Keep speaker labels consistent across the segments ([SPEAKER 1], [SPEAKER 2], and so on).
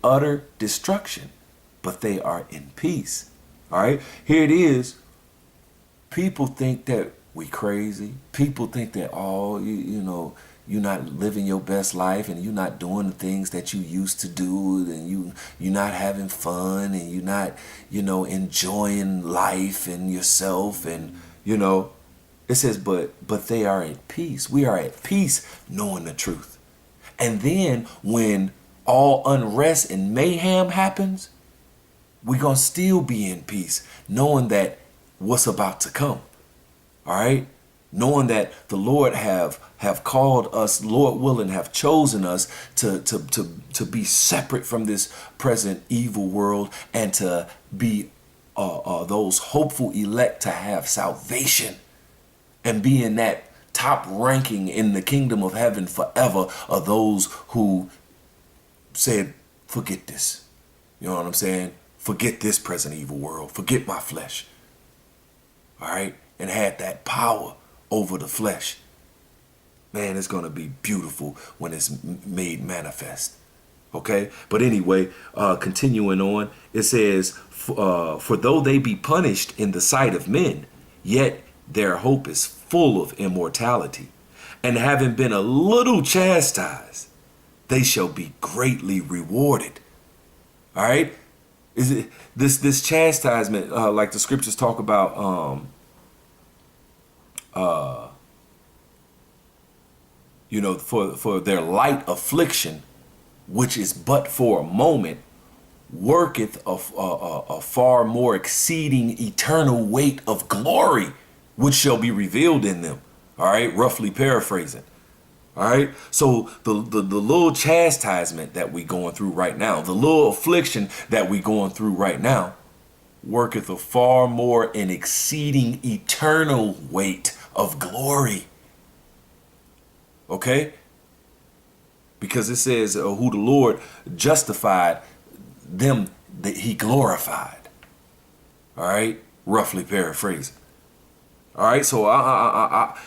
[SPEAKER 1] utter destruction, but they are in peace. All right, here it is. People think that we crazy. People think that, oh, you know, you're not living your best life and you're not doing the things that you used to do, and you're not having fun, and you're not, you know, enjoying life and yourself, and you know, it says, but they are at peace. We are at peace knowing the truth. And then when all unrest and mayhem happens, we're going to still be in peace, knowing that what's about to come. All right? Knowing that the Lord have called us, Lord willing, have chosen us to be separate from this present evil world, and to be those hopeful elect to have salvation and be in that top ranking in the kingdom of heaven forever, of those who said, forget this. You know what I'm saying? Forget this present evil world. Forget my flesh. All right? And had that power over the flesh. Man, it's going to be beautiful when it's made manifest. Okay? But anyway, continuing on, it says, for though they be punished in the sight of men, yet their hope is full of immortality. And having been a little chastised, they shall be greatly rewarded. All right? Is it this chastisement, like the scriptures talk about, you know, for their light affliction, which is but for a moment, worketh a far more exceeding eternal weight of glory, which shall be revealed in them. All right, roughly paraphrasing. All right, so the little chastisement that we going through right now, the little affliction that we going through right now, worketh a far more and exceeding eternal weight of glory. Okay? Because it says, who the Lord justified, them that he glorified. All right? Roughly paraphrasing. All right? So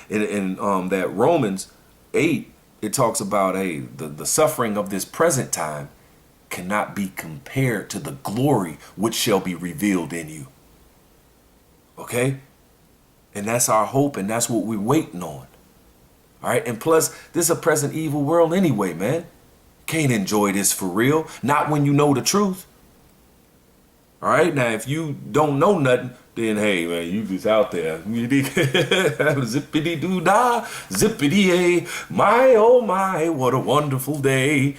[SPEAKER 1] in that Romans 8, it talks about, hey, the suffering of this present time cannot be compared to the glory which shall be revealed in you. Okay? And that's our hope, and that's what we're waiting on. All right? And plus, this is a present evil world anyway, man. Can't enjoy this for real. Not when you know the truth. All right? Now, if you don't know nothing, then, hey, man, you just out there. Zippity-doo-dah, zippity-yay. My, oh my, what a wonderful day.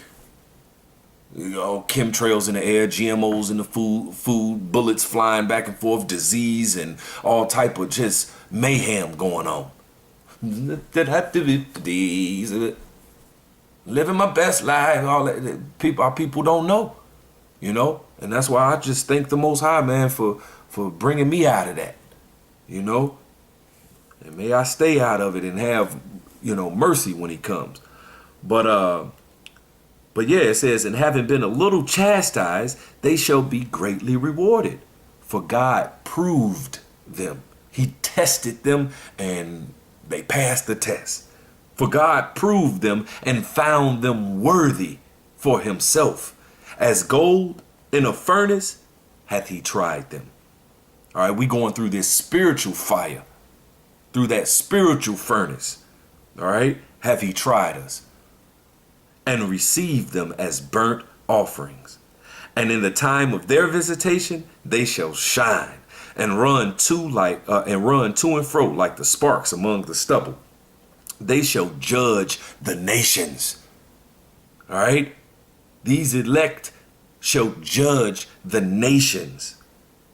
[SPEAKER 1] You know, chemtrails in the air, GMOs in the food, bullets flying back and forth, disease, and all type of just mayhem going on. Living my best life, all that. Our people don't know, you know, and that's why I just thank the Most High, man, for bringing me out of that, you know, and may I stay out of it and have, you know, mercy when he comes. But yeah, it says, and having been a little chastised, they shall be greatly rewarded. For God proved them. He tested them and they passed the test. For God proved them and found them worthy for himself. As gold in a furnace hath he tried them. All right, we going through this spiritual fire, through that spiritual furnace. All right, have he tried us, and received them as burnt offerings. And in the time of their visitation, they shall shine and run to and fro like the sparks among the stubble. They shall judge the nations. All right, these elect shall judge the nations.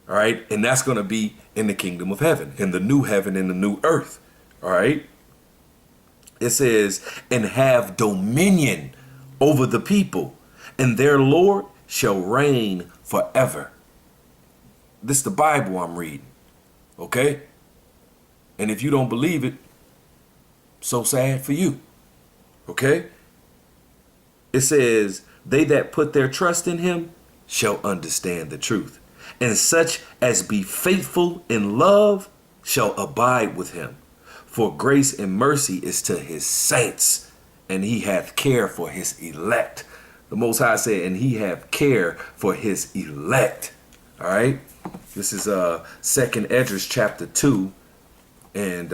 [SPEAKER 1] All right, and that's going to be in the kingdom of heaven, in the new heaven and the new earth. All right, it says, and have dominion over the people, and their Lord shall reign forever. This is the Bible I'm reading, okay? And if you don't believe it, so sad for you, okay? It says, they that put their trust in him shall understand the truth, and such as be faithful in love shall abide with him. For grace and mercy is to his saints, and he hath care for his elect. The Most High said, and he have care for his elect. All right. This is 2nd Esdras chapter 2 and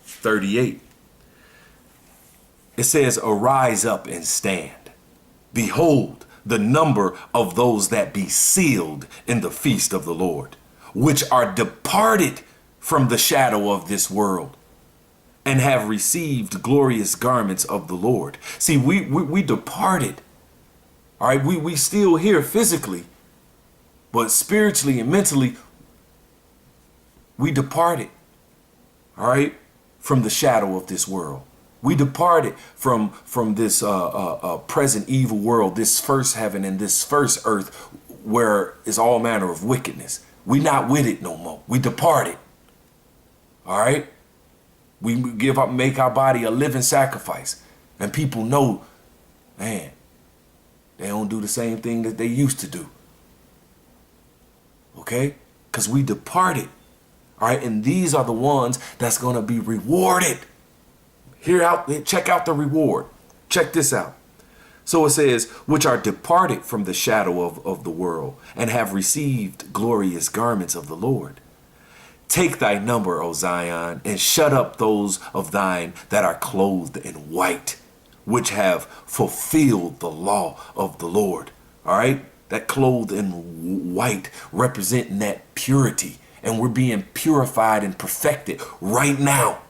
[SPEAKER 1] 38. It says, arise up and stand. Behold, the number of those that be sealed in the feast of the Lord, which are departed from the shadow of this world, and have received glorious garments of the Lord. See, we departed. All right, we still here physically, but spiritually and mentally, we departed. All right, from the shadow of this world. We departed from this present evil world, this first heaven and this first earth, where is all manner of wickedness. We not with it no more. We departed. All right. We make our body a living sacrifice, and people know, man, they don't do the same thing that they used to do. Okay, because we departed. All right, and these are the ones that's gonna be rewarded. Check out the reward. Check this out. So it says, which are departed from the shadow of the world, and have received glorious garments of the Lord. Take thy number, O Zion, and shut up those of thine that are clothed in white, which have fulfilled the law of the Lord. All right, that clothed in white representing that purity, and we're being purified and perfected right now.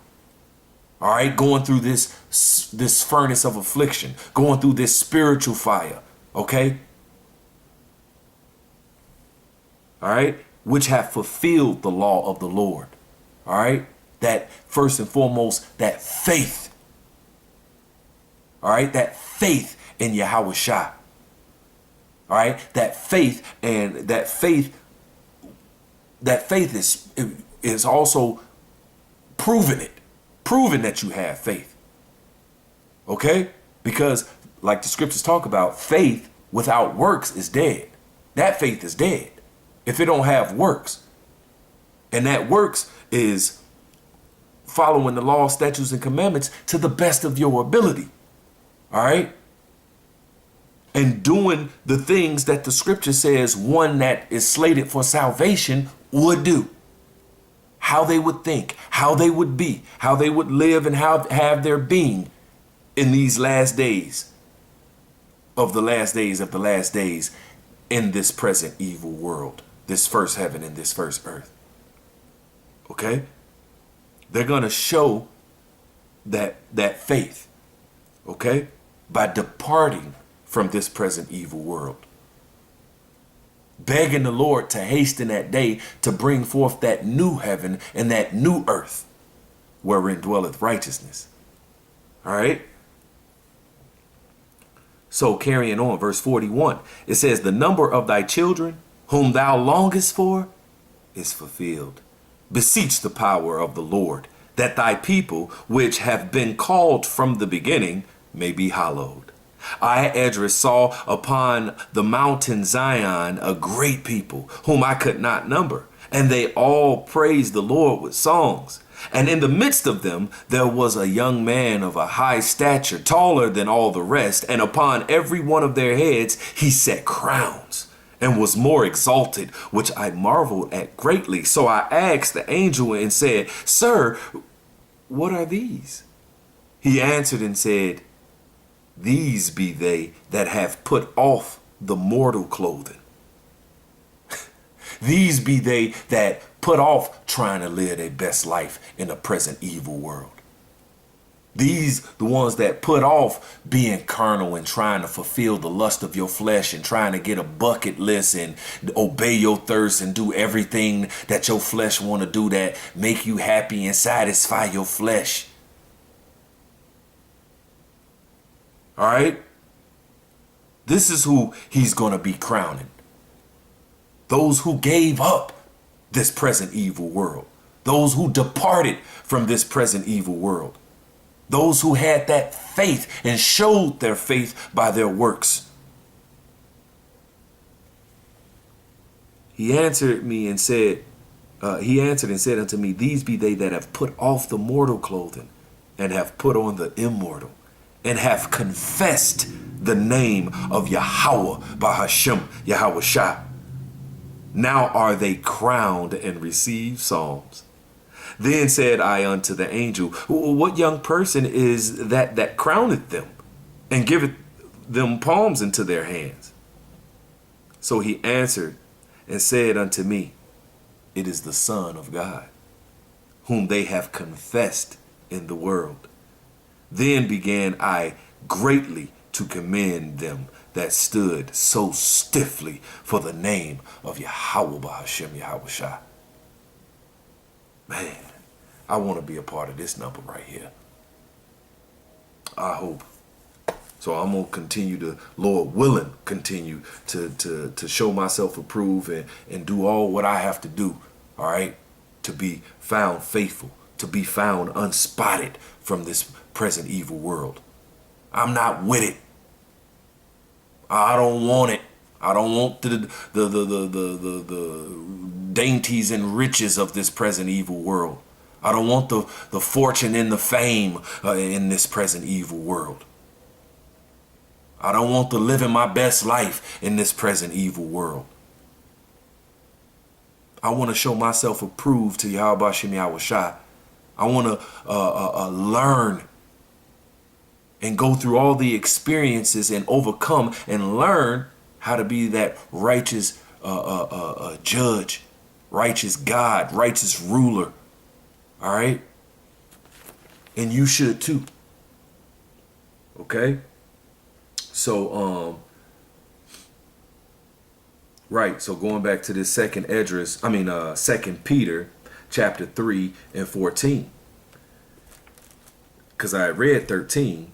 [SPEAKER 1] All right, going through this furnace of affliction, going through this spiritual fire, okay? All right, which have fulfilled the law of the Lord. All right, that first and foremost, that faith. All right, that faith in Yahweh Shai. All right, that faith, and that faith is also proving it. Proving that you have faith. Okay? Because like the scriptures talk about, faith without works is dead. That faith is dead if it don't have works. And that works is following the law, statutes, and commandments to the best of your ability. All right? And doing the things that the scripture says one that is slated for salvation would do. How they would think, how they would be, how they would live, and how have their being in these last days of the last days of the last days in this present evil world, this first heaven and this first earth. Okay? They're going to show that faith, okay, by departing from this present evil world. Begging the Lord to hasten that day to bring forth that new heaven and that new earth wherein dwelleth righteousness. All right. So carrying on, verse 41, it says, the number of thy children whom thou longest for is fulfilled. Beseech the power of the Lord, that thy people which have been called from the beginning may be hallowed. I, Esdras, saw upon the mountain Zion a great people, whom I could not number, and they all praised the Lord with songs. And in the midst of them there was a young man of a high stature, taller than all the rest, and upon every one of their heads he set crowns, and was more exalted, which I marveled at greatly. So I asked the angel and said, Sir, what are these? He answered and said, these be they that have put off the mortal clothing. These be they that put off trying to live their best life in the present evil world. These the ones that put off being carnal and trying to fulfill the lust of your flesh and trying to get a bucket list and obey your thirst and do everything that your flesh want to do that make you happy and satisfy your flesh. All right. This is who he's going to be crowning. Those who gave up this present evil world. Those who departed from this present evil world. Those who had that faith and showed their faith by their works. He answered and said unto me, these be they that have put off the mortal clothing and have put on the immortal, and have confessed the name of Yahweh Bahashem Yahweh Shah. Now are they crowned and receive psalms. Then said I unto the angel, what young person is that crowneth them and giveth them palms into their hands? So he answered and said unto me, it is the Son of God, whom they have confessed in the world. Then began I greatly to commend them that stood so stiffly for the name of Yahweh Bahashem Yahweh Shah. Man, I want to be a part of this number right here. I hope. So I'm going to continue to, Lord willing, continue to show myself approved and do all what I have to do, all right, to be found faithful, to be found unspotted from this present evil world. I'm not with it. I don't want it. I don't want the dainties and riches of this present evil world. I don't want the fortune and the fame in this present evil world. I don't want to live in my best life in this present evil world. I want to show myself approved to Yahweh Bashem Yahweh Shah. I want to learn and go through all the experiences and overcome and learn how to be that righteous judge, righteous God, righteous ruler. All right? And you should too. Okay? So, right. So going back to this second Peter chapter 3 and 14. Because I read 13.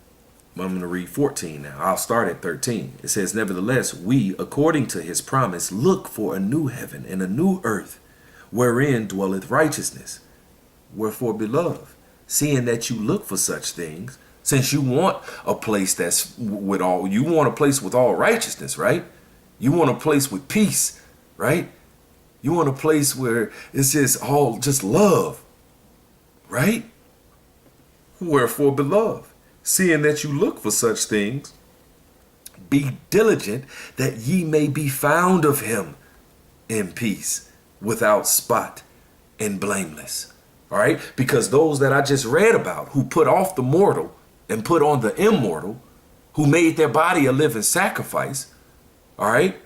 [SPEAKER 1] I'm going to read 14 now. I'll start at 13. It says, nevertheless, we, according to his promise, look for a new heaven and a new earth, wherein dwelleth righteousness. Wherefore, beloved, seeing that you look for such things, since you want a place that's with all, you want a place with all righteousness, right? You want a place with peace, right? You want a place where it's just all just love, right? Wherefore, beloved, seeing that you look for such things, be diligent that ye may be found of him in peace, without spot and blameless. All right? Because those that I just read about, who put off the mortal and put on the immortal, who made their body a living sacrifice, all right,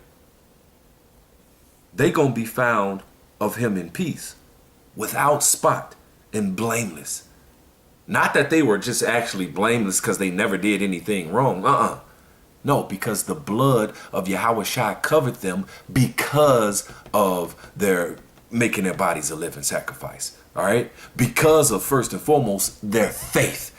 [SPEAKER 1] they gonna be found of him in peace, without spot and blameless. Not that they were just actually blameless because they never did anything wrong. No, because the blood of Yahweh Shai covered them because of their making their bodies a living sacrifice. All right? Because of, first and foremost, their faith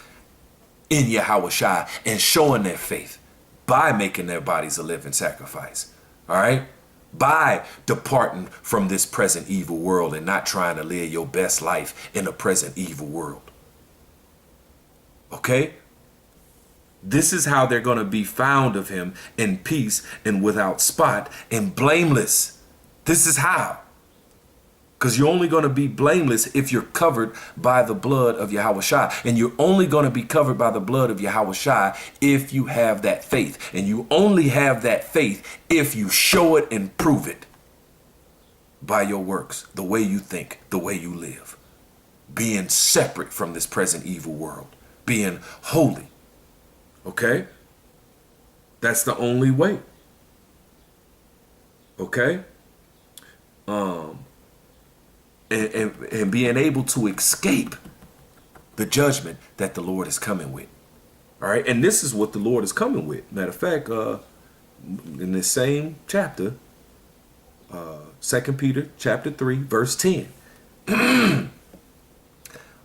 [SPEAKER 1] in Yahweh Shai and showing their faith by making their bodies a living sacrifice. All right? By departing from this present evil world and not trying to live your best life in a present evil world. Okay? This is how they're going to be found of him in peace and without spot and blameless. This is how. Because you're only going to be blameless if you're covered by the blood of Yahweh Shai. And you're only going to be covered by the blood of Yahweh Shai if you have that faith. And you only have that faith if you show it and prove it by your works, the way you think, the way you live. Being separate from this present evil world. Being holy. Okay? That's the only way. Okay? And being able to escape the judgment that the Lord is coming with. All right? And this is what the Lord is coming with. Matter of fact, in this same chapter, 2 Peter chapter 3, verse 10.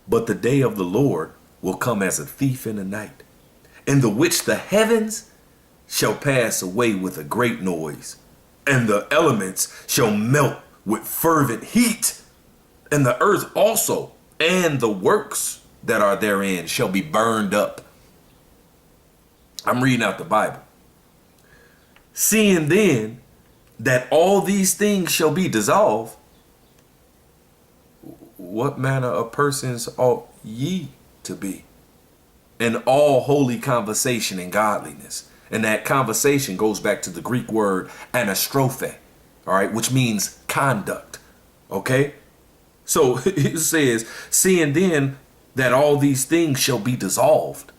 [SPEAKER 1] But the day of the Lord will come as a thief in the night, in the which the heavens shall pass away with a great noise, and the elements shall melt with fervent heat, and the earth also, and the works that are therein shall be burned up. I'm reading out the Bible. Seeing then that all these things shall be dissolved, what manner of persons ought ye to be in all holy conversation and godliness, And that conversation goes back to the Greek word anastrophe, all right, which means conduct. Okay? So it says, seeing then that all these things shall be dissolved,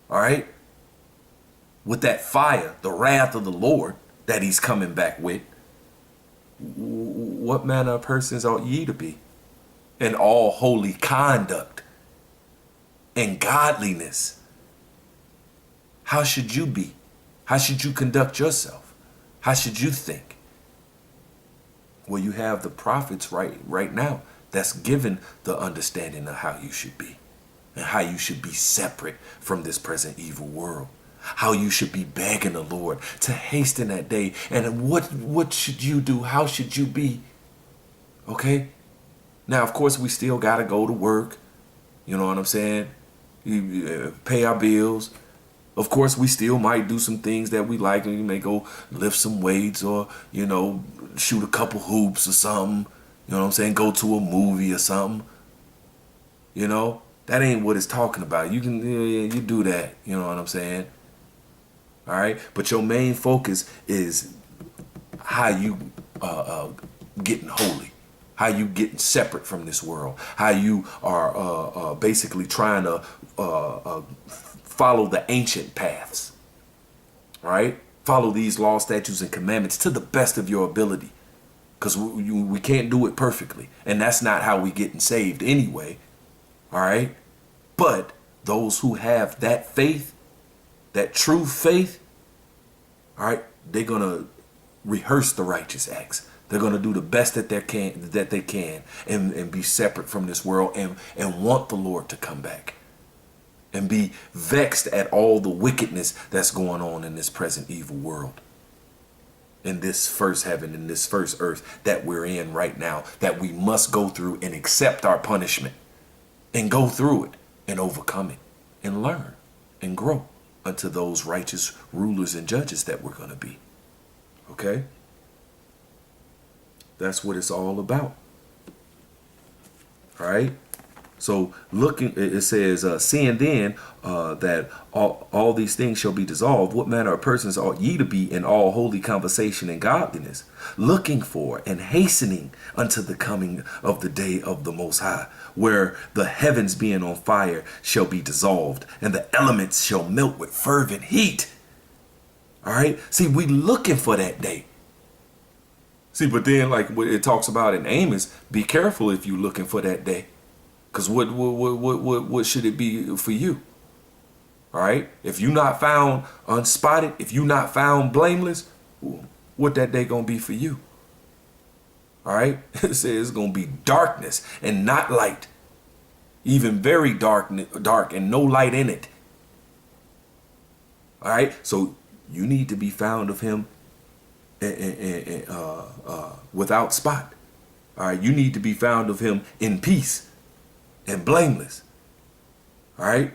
[SPEAKER 1] all right, with that fire, the wrath of the Lord that he's coming back with, what manner of persons ought ye to be? In all holy conduct and godliness. How should you be? How should you conduct yourself? How should you think? Well, you have the prophets right now that's given the understanding of how you should be and how you should be separate from this present evil world. How you should be begging the Lord to hasten that day. And what should you do? How should you be? Okay? Now, of course, we still got to go to work. You know what I'm saying? Pay our bills. Of course, we still might do some things that we like. We may go lift some weights or, you know, shoot a couple hoops or something. You know what I'm saying? Go to a movie or something. You know, that ain't what it's talking about. You can, you do that. You know what I'm saying? All right. But your main focus is how you getting holy, how you getting separate from this world, how you are basically trying to follow the ancient paths. All right. Follow these laws, statutes, and commandments to the best of your ability, because we can't do it perfectly. And that's not how we getting saved anyway. All right. But those who have that faith, that true faith, all right, they're going to rehearse the righteous acts. They're going to do the best that they can and be separate from this world and want the Lord to come back and be vexed at all the wickedness that's going on in this present evil world, in this first heaven, in this first earth that we're in right now, that we must go through and accept our punishment and go through it and overcome it and learn and grow unto those righteous rulers and judges that we're going to be. Okay? That's what it's all about. All right? So looking, it says, seeing then that all these things shall be dissolved, what manner of persons ought ye to be in all holy conversation and godliness, looking for and hastening unto the coming of the day of the Most High, where the heavens being on fire shall be dissolved, and the elements shall melt with fervent heat. All right? See, we looking for that day. See, but then like what it talks about in Amos, be careful if you looking for that day. Because what should it be for you? All right? If you not found unspotted, if you not found blameless, what that day going to be for you? All right? It says it's going to be darkness and not light. Even very dark and no light in it. All right? So you need to be found of him without spot. All right? You need to be found of him in peace and blameless. All right?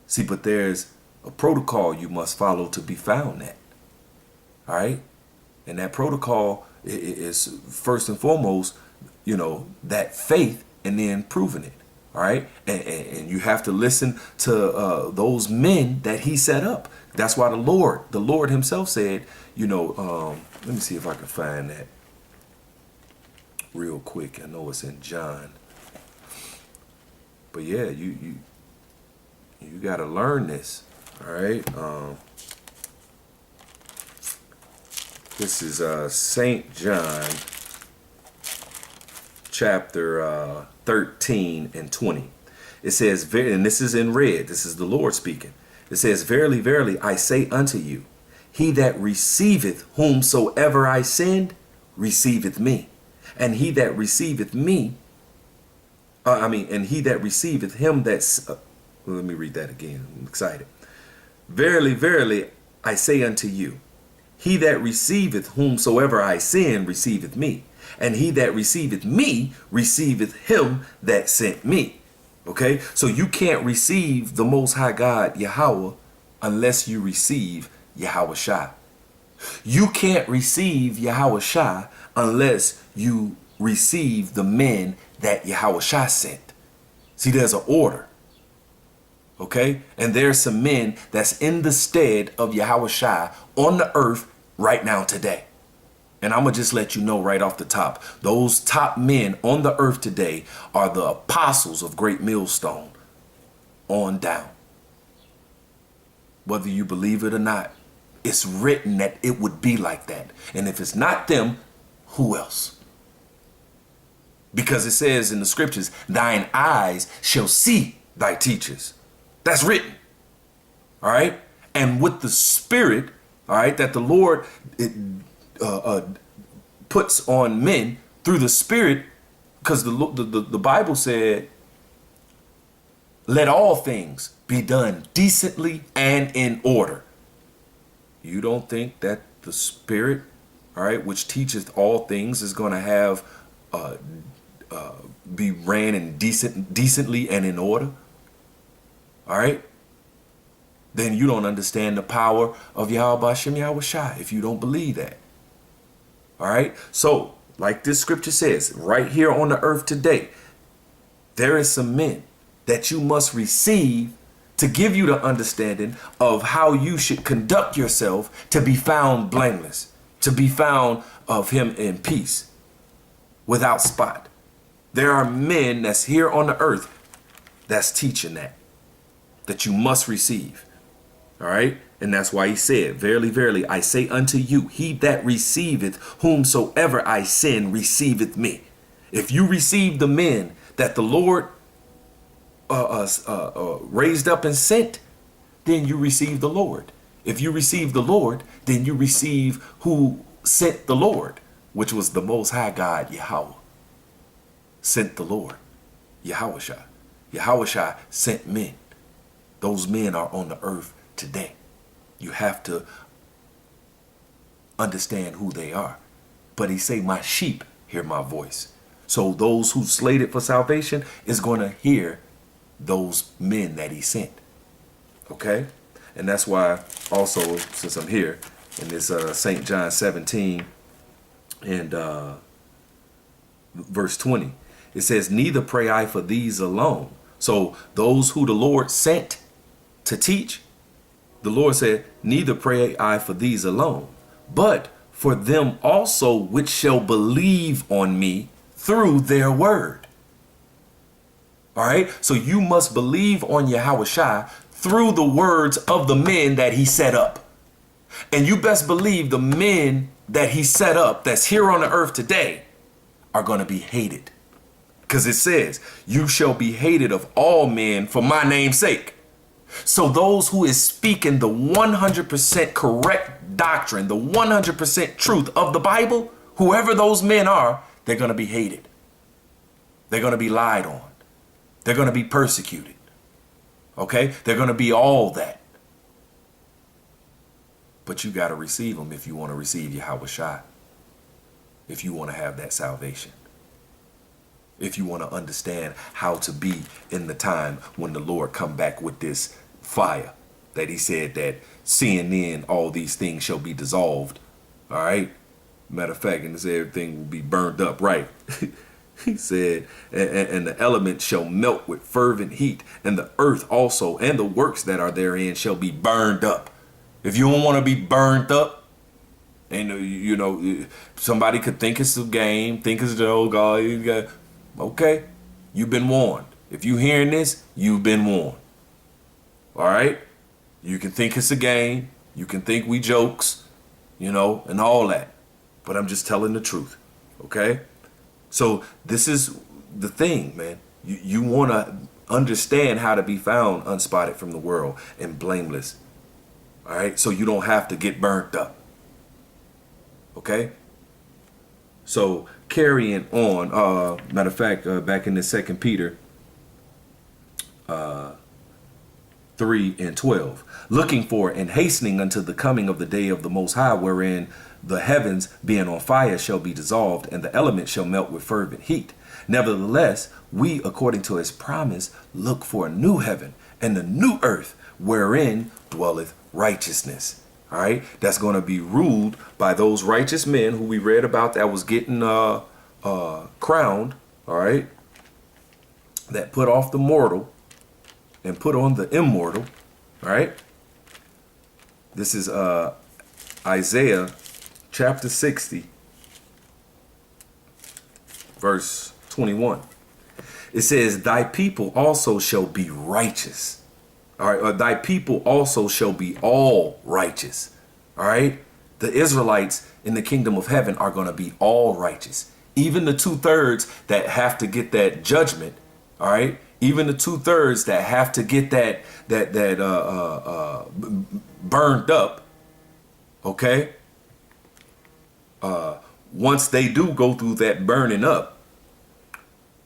[SPEAKER 1] See, but there's a protocol you must follow to be found at. All right? And that protocol is first and foremost, you know, that faith and then proving it. All right? And you have to listen to those men that he set up. That's why the Lord himself said, you know, let me see if I can find that real quick. I know it's in John. But yeah, you got to learn this. All right. This is St. John chapter 13 and 20. It says, and this is in red. This is the Lord speaking. It says, verily, verily, I say unto you, he that receiveth whomsoever I send, receiveth me. And he that receiveth me, and he that receiveth him that's, let me read that again. I'm excited. Verily, verily, I say unto you, he that receiveth whomsoever I send receiveth me. And he that receiveth me receiveth him that sent me. Okay, so you can't receive the Most High God, Yahweh, unless you receive Yahweh Shai. You can't receive Yahweh Shai unless you receive the men that Yahweh Shai sent. See, there's an order. Okay? And there's some men that's in the stead of Yahweh Shai on the earth right now today. And I'm going to just let you know right off the top, those top men on the earth today are the apostles of Great Millstone on down. Whether you believe it or not, it's written that it would be like that. And if it's not them, who else? Because it says in the scriptures, thine eyes shall see thy teachers. That's written. All right. And with the spirit, all right, that the Lord puts on men through the spirit, because the Bible said, let all things be done decently and in order. You don't think that the spirit, all right, which teacheth all things, is going to have be ran in decently and in order? All right. Then you don't understand the power of Yahweh Hashem Yahweh Shai if you don't believe that. All right. So like this scripture says right here on the earth today, there is some men that you must receive to give you the understanding of how you should conduct yourself to be found blameless, to be found of him in peace, without spot. There are men that's here on the earth that's teaching that you must receive. All right. And that's why he said, verily, verily, I say unto you, he that receiveth whomsoever I send receiveth me. If you receive the men that the Lord raised up and sent, then you receive the Lord. If you receive the Lord, then you receive who sent the Lord, which was the Most High God, Yahweh. Sent the Lord, Yahweh Shai. Yahweh Shai sent men. Those men are on the earth today. You have to understand who they are. But he say, my sheep hear my voice. So those who slated for salvation is going to hear those men that he sent. Okay? And that's why also, since I'm here, in this St. John 17 and verse 20, it says, neither pray I for these alone. So those who the Lord sent to teach, the Lord said, neither pray I for these alone, but for them also which shall believe on me through their word. All right. So you must believe on Yahweh Shai through the words of the men that he set up. And you best believe the men that he set up that's here on the earth today are going to be hated. Because it says, you shall be hated of all men for my name's sake. So those who is speaking the 100% correct doctrine, the 100% truth of the Bible, whoever those men are, they're going to be hated. They're going to be lied on. They're going to be persecuted. Okay? They're going to be all that. But you got to receive them if you want to receive Yahweh Shai. If you want to have that salvation. If you want to understand how to be in the time when the Lord come back with this fire that he said that seeing then all these things shall be dissolved. All right. Matter of fact, and it said everything will be burned up. Right. He said, and the elements shall melt with fervent heat, and the earth also and the works that are therein shall be burned up. If you don't want to be burned up, and you know, somebody could think it's a game, think it's the old God. Okay, you've been warned. If you hearing this, you've been warned. All right? You can think it's a game. You can think we jokes, you know, and all that. But I'm just telling the truth. Okay? So this is the thing, man. You want to understand how to be found unspotted from the world and blameless. All right? So you don't have to get burnt up. Okay? So carrying on, matter of fact, back in the 2 Peter 3 and 12, looking for and hastening unto the coming of the day of the Most High, wherein the heavens being on fire shall be dissolved, and the elements shall melt with fervent heat. Nevertheless, we, according to his promise, look for a new heaven and a new earth, wherein dwelleth righteousness. All right, that's going to be ruled by those righteous men who we read about that was getting crowned. All right, that put off the mortal. and put on the immortal. All right. This is Isaiah chapter 60, verse 21. It says, thy people also shall be righteous. All right. Or thy people also shall be all righteous. All right. The Israelites in the kingdom of heaven are going to be all righteous. Even the 2/3 that have to get that judgment. All right. Even the 2/3 that have to get that burned up. Okay. Once they do go through that burning up,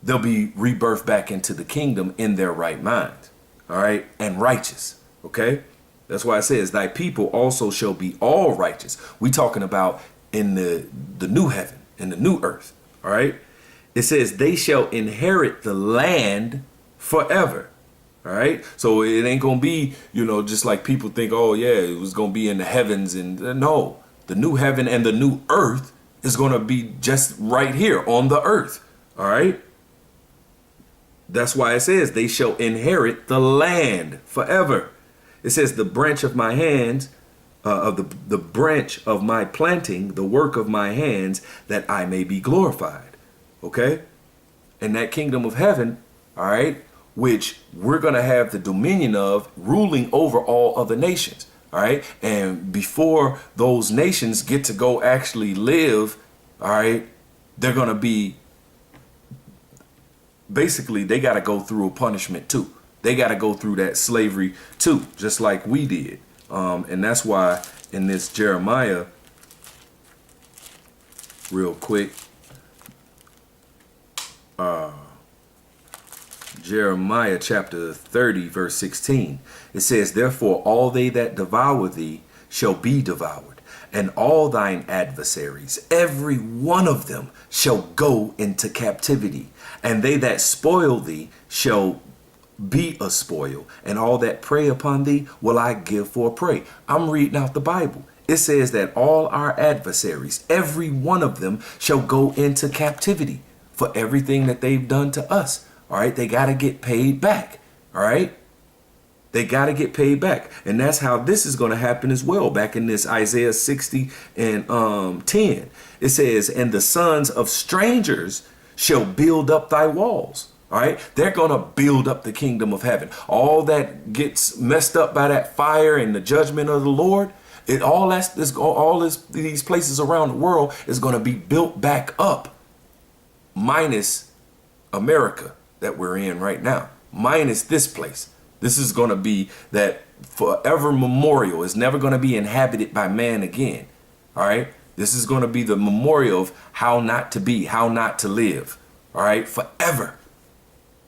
[SPEAKER 1] they'll be rebirthed back into the kingdom in their right mind. All right. And righteous. Okay. That's why it says thy people also shall be all righteous. We talking about in the new heaven, in the new earth. All right. It says they shall inherit the land forever. All right. So it ain't going to be, just like people think, oh, yeah, it was going to be in the heavens. And no, the new heaven and the new earth is going to be just right here on the earth. All right. That's why it says they shall inherit the land forever. It says the branch of my hands, of the branch of my planting, the work of my hands, that I may be glorified. Okay. And that kingdom of heaven. All right. Which we're going to have the dominion of, ruling over all other nations. All right. And before those nations get to go actually live, all right, they're going to be, basically, they got to go through a punishment too. They got to go through that slavery too, just like we did. And that's why in this Jeremiah, real quick, Jeremiah chapter 30, verse 16. It says, therefore, all they that devour thee shall be devoured, and all thine adversaries, every one of them, shall go into captivity. And they that spoil thee shall be a spoil, and all that prey upon thee will I give for a prey. I'm reading out the Bible. It says that all our adversaries, every one of them, shall go into captivity for everything that they've done to us. All right. They got to get paid back. All right. They got to get paid back. And that's how this is going to happen as well. Back in this Isaiah 60 and 10, it says, and the sons of strangers shall build up thy walls. All right. They're going to build up the kingdom of heaven. All that gets messed up by that fire and the judgment of the Lord. These places around the world is going to be built back up, minus America that we're in right now, minus this place. This is going to be that forever memorial. It's never going to be inhabited by man again. All right. This is going to be the memorial of how not to be, how not to live. All right. Forever.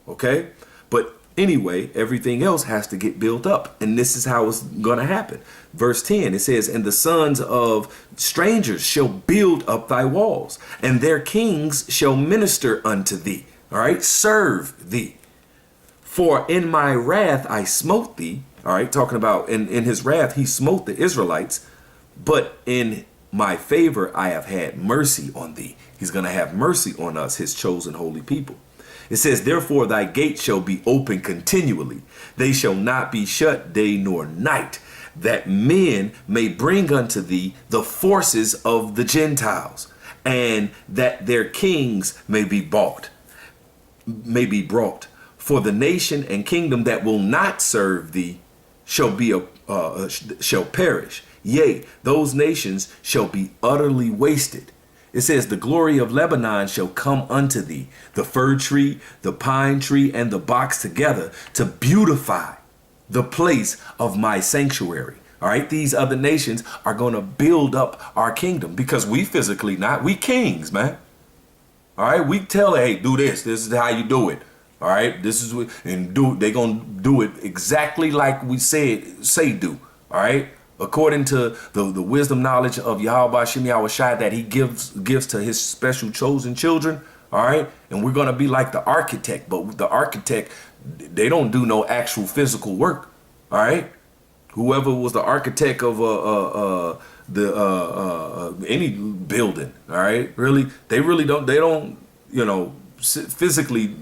[SPEAKER 1] Okay. But anyway, everything else has to get built up. And this is how it's going to happen. Verse 10, it says, and the sons of strangers shall build up thy walls, and their kings shall minister unto thee. All right. Serve thee. For in my wrath I smote thee. All right. Talking about in his wrath, he smote the Israelites. But in my favor, I have had mercy on thee. He's going to have mercy on us, his chosen holy people. It says, therefore, thy gates shall be open continually. They shall not be shut day nor night, that men may bring unto thee the forces of the Gentiles, and that their kings may be brought. For the nation and kingdom that will not serve thee shall perish. Yea, those nations shall be utterly wasted. It says, the glory of Lebanon shall come unto thee, the fir tree, the pine tree, and the box together, to beautify the place of my sanctuary. All right. These other nations are going to build up our kingdom, because we physically not. We kings, man. All right. We tell her, hey, do this. This is how you do it. All right. This is what, and they're going to do it exactly like we say do. All right. According to the wisdom, knowledge of Yahweh Shem Yahushai that he gives to his special chosen children. All right. And we're going to be like the architect. But the architect, they don't do no actual physical work. All right. Whoever was the architect of any building. All right. Really, they don't physically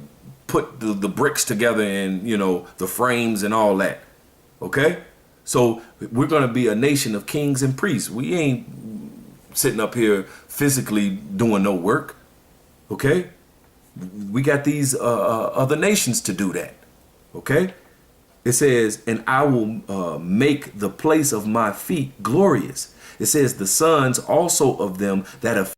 [SPEAKER 1] put the bricks together and, you know, the frames and all that. Okay? So we're going to be a nation of kings and priests. We ain't sitting up here physically doing no work. Okay? We got these other nations to do that. Okay? It says, and I will make the place of my feet glorious. It says, the sons also of them that have